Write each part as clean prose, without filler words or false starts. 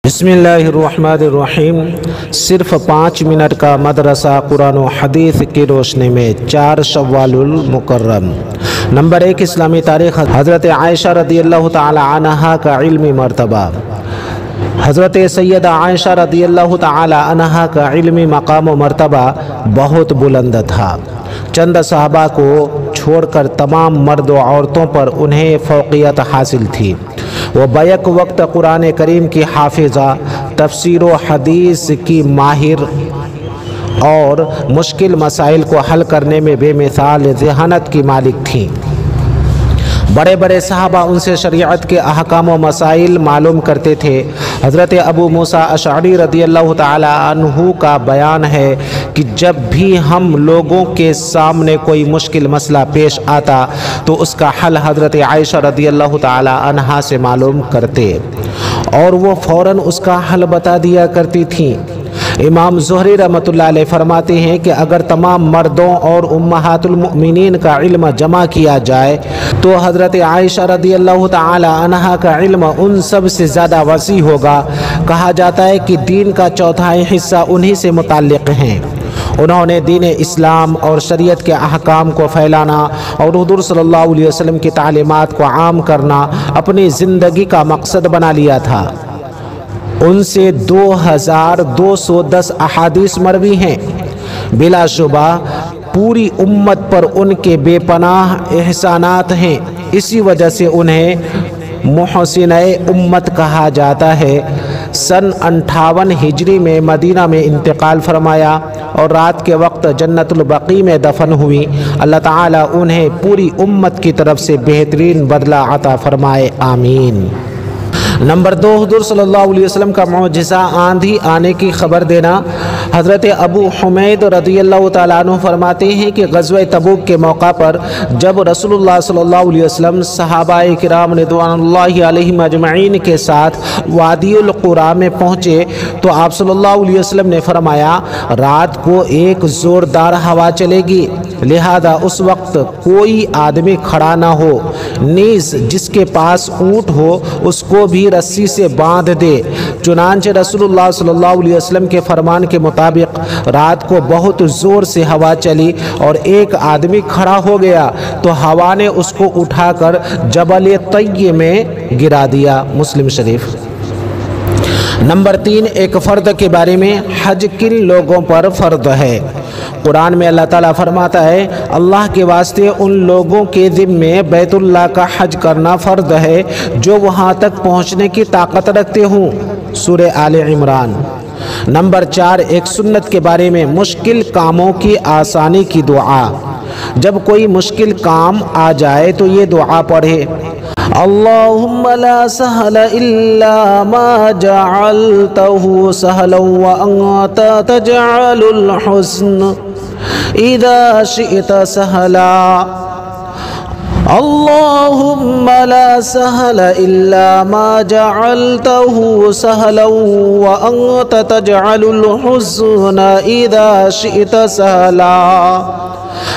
بسم اللہ الرحمن الرحیم۔ صرف 5 منٹ کا مدرسہ قرآن و حدیث کی روشنی میں 4 شوال المکرم۔ نمبر 1، اسلامی تاریخ۔ حضرت عائشہ رضی اللہ تعالی عنہا کا علمی مرتبہ۔ حضرت سیدہ عائشہ رضی اللہ تعالی عنہا کا علمی مقام و مرتبہ بہت بلند تھا۔ چند صحابہ کو چھوڑ کر تمام مرد و عورتوں پر انہیں فوقیت حاصل تھی۔ وہ بیک وقت قرآن کریم کی حافظہ، تفسیر و حدیث کی ماہر اور مشکل مسائل کو حل کرنے میں بے مثال ذہانت کی مالک تھیں۔ بڑے بڑے صحابہ ان سے شریعت کے احکام و مسائل معلوم کرتے تھے۔ حضرت ابو موسیٰ اشعری رضی اللہ تعالی عنہ کا بیان ہے کہ جب بھی ہم لوگوں کے سامنے کوئی مشکل مسئلہ پیش آتا تو اس کا حل حضرت عائشہ رضی اللہ تعالی عنہا سے معلوم کرتے اور وہ فوراً اس کا حل بتا دیا کرتی تھیں۔ امام زہری رحمۃ اللہ علیہ فرماتے ہیں کہ اگر تمام مردوں اور امہات المؤمنین کا علم جمع کیا جائے تو حضرت عائشہ رضی اللہ تعالی عنہا کا علم ان سب سے زیادہ وسیع ہوگا۔ کہا جاتا ہے کہ دین کا چوتھائی حصہ انہی سے متعلق ہیں۔ انہوں نے دین اسلام اور شریعت کے احکام کو پھیلانا اور حضور صلی اللہ علیہ وسلم کی تعلیمات کو عام کرنا اپنی زندگی کا مقصد بنا لیا تھا۔ ان سے 2210 احادیث مروی ہیں۔ بلا شبہ پوری امت پر ان کے بے پناہ احسانات ہیں، اسی وجہ سے انہیں محسنِ امت کہا جاتا ہے۔ سن 58 ہجری میں مدینہ میں انتقال فرمایا اور رات کے وقت جنت البقیع میں دفن ہوئی۔ اللہ تعالیٰ انہیں پوری امت کی طرف سے بہترین بدلہ عطا فرمائے، آمین۔ نمبر 2، حضور صلی اللہ علیہ وسلم کا معجزہ آندھی آنے کی خبر دینا۔ حضرت ابو حمید رضی اللہ تعالیٰ عنہ فرماتے ہیں کہ غزوہ تبوک کے موقع پر جب رسول اللہ صلی اللہ علیہ وسلم صحابہ کرام رضوان اللہ علیہم اجمعین کے ساتھ وادی القریٰ میں پہنچے تو آپ صلی اللہ علیہ وسلم نے فرمایا رات کو ایک زوردار ہوا چلے گی، لہذا اس وقت کوئی آدمی کھڑا نہ ہو، نیز جس کے پاس اونٹ ہو اس کو بھی رسی سے باندھ دے۔ چنانچہ رسول اللہ صلی اللہ علیہ وسلم کے فرمان کے مطابق رات کو بہت زور سے ہوا چلی اور ایک آدمی کھڑا ہو گیا تو ہوا نے اس کو اٹھا کر جبل طی میں گرا دیا، مسلم شریف۔ نمبر 3، ایک فرد کے بارے میں حج کن لوگوں پر فرض ہے۔ قرآن میں اللہ تعالیٰ فرماتا ہے اللہ کے واسطے ان لوگوں کے ذمے بیت اللہ کا حج کرنا فرض ہے جو وہاں تک پہنچنے کی طاقت رکھتے ہوں، سورہ آل عمران۔ نمبر 4، ایک سنت کے بارے میں مشکل کاموں کی آسانی کی دعا۔ جب کوئی مشکل کام آ جائے تو یہ دعا پڑھے، اللہم لا سہل الا ما جعلتہ سہلا وانت تجعل الحزن اذا شئت سہلا۔ اللہم لا سہل الا ما جعلتہ سہلا وانت تجعل الحزن اذا شئت سہلا۔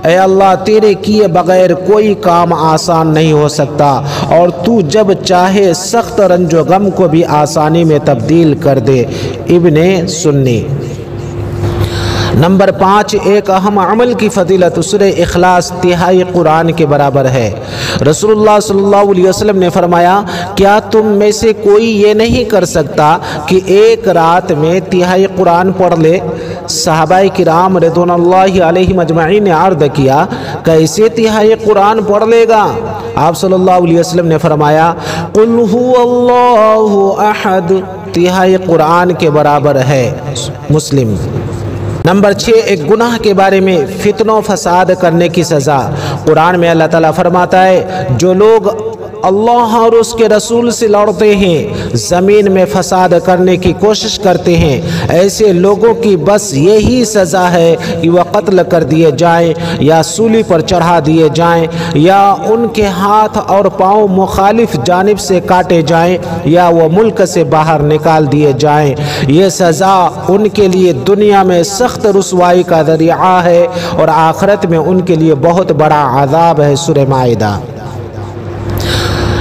اے اللہ، تیرے کیے بغیر کوئی کام آسان نہیں ہو سکتا اور تو جب چاہے سخت رنج و غم کو بھی آسانی میں تبدیل کر دے، ابن سنی۔ نمبر 5، ایک اہم عمل کی فضیلت سورہ اخلاص تہائی قرآن کے برابر ہے۔ رسول اللہ صلی اللہ علیہ وسلم نے فرمایا کیا تم میں سے کوئی یہ نہیں کر سکتا کہ ایک رات میں تہائی قرآن پڑھ لے؟ صحابہ کرام رضوان اللہ علیہم اجمعین نے عرض کیا کیسے تہائی قرآن پڑھ لے گا؟ آپ صلی اللہ علیہ وسلم نے فرمایا قل هو اللہ احد، تہائی قرآن کے برابر ہے، مسلم۔ نمبر 6، ایک گناہ کے بارے میں فتن و فساد کرنے کی سزا۔ قرآن میں اللہ تعالیٰ فرماتا ہے جو لوگ اللہ اور اس کے رسول سے لڑتے ہیں، زمین میں فساد کرنے کی کوشش کرتے ہیں، ایسے لوگوں کی بس یہی سزا ہے کہ وہ قتل کر دیے جائیں یا سولی پر چڑھا دیے جائیں یا ان کے ہاتھ اور پاؤں مخالف جانب سے کاٹے جائیں یا وہ ملک سے باہر نکال دیے جائیں۔ یہ سزا ان کے لیے دنیا میں سخت رسوائی کا ذریعہ ہے اور آخرت میں ان کے لیے بہت بڑا عذاب ہے، سورہ مائدہ۔